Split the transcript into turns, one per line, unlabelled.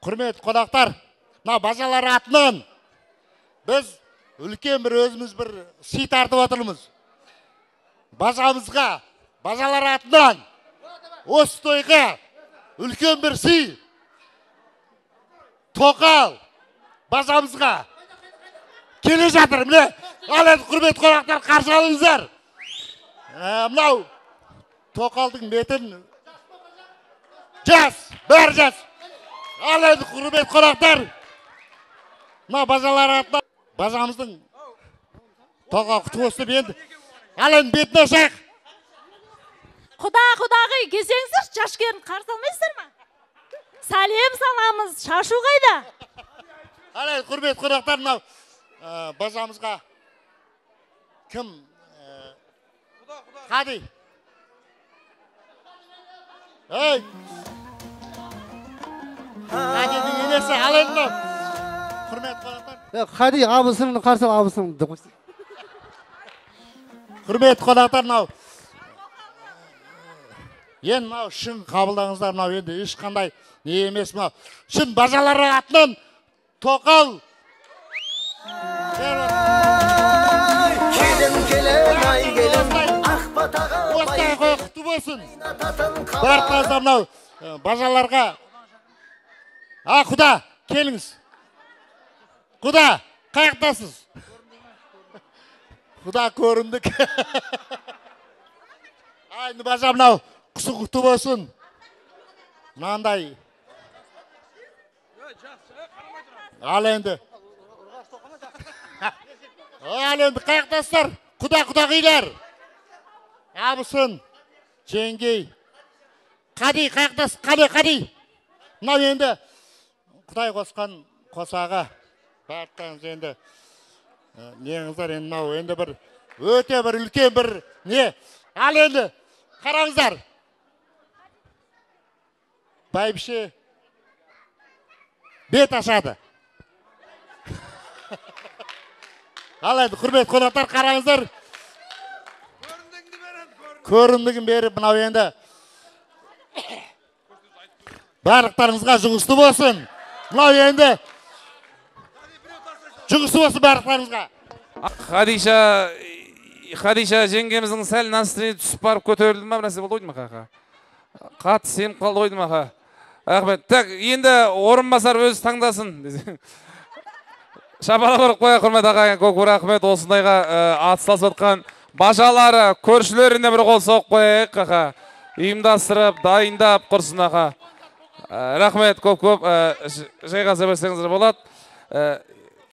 Құрмет қонақтар, мына бажалар атынан біз үлкен бір өзіміз бір сый тартып отырмыз. Бажамызға, бажалар атынан осы тойға үлкен бір сый. Тоқал бажамызға келе жатыр. Міне, ал енді құрмет қонақтар қарсы алыңыздар. Мынау тоқалдың бетін жас, бәрі жас. Ал енді құрмет қонақтар, мына бажалар атынан бажамыздың тоқал құты болсын енді. Ал енді бетін ашайық.
Құдағи келсеңіздер, шашкерін қарсы алмайсыздар ма? Сәлем саламыз, шашу қайда?
Ал енді құрмет қонақтар, мынау бажамызға кім? Қади. Ей! Қадидің енесі, ал енді мынау. Құрмет қонақтар.
Қади абысының қарсы абысының.
Құрмет қонақтар, мынау. Енді мынау шын қабылдаңыздар, мынау енді ешқандай не емес мынау. Шын бажалар атынан тоқал.
Келін келін ай келін ақ батаға
осылай құтты болсын. Бәртіңіздер мынау бажаларға. Құда, келіңіз. Құда, қаяқтасыз? Құда көріндік. Айны бажа мынау құсы құтты болсын. Мынандай. Ал енді. Ал енді қаяқтастар. Құда-құдағилар. Абысын, жеңгей. Қади, қаяқтас, қади. Мынау енді Құдай қосқан қосаға. Бәрттіңіз енді. Неңіздер енді мынау енді бір өте бір үлкен бір не. Ал енді қараңыздар. Бәйбіше бет ашады. Ал енді құрмет қонақтар қараңыздар. Көрімдігін беріп мынау енді. Барлықтарыңызға жұғысты болсын. Мынау енді жұғысты болсын барлықтарыңызға.
Хадиша жеңгеміздің сәл настроение түсіп барып көтерілді ма, нәрсе болды ойды ма қақа? Қатты сеніп қалды ойды ма қа? Рахмет. Так, енді орынбасар өзі таңдасын. Шапалақ ұрып қоя құрмет ағайын, көп рахмет осындайға атсалысып жатқан бажалары, көршілеріне бір қол соғып қояйық қақа. Ұйымдастырып, дайындап құрсын аға. Рахмет, көп жайғаса берсеңіздер болады.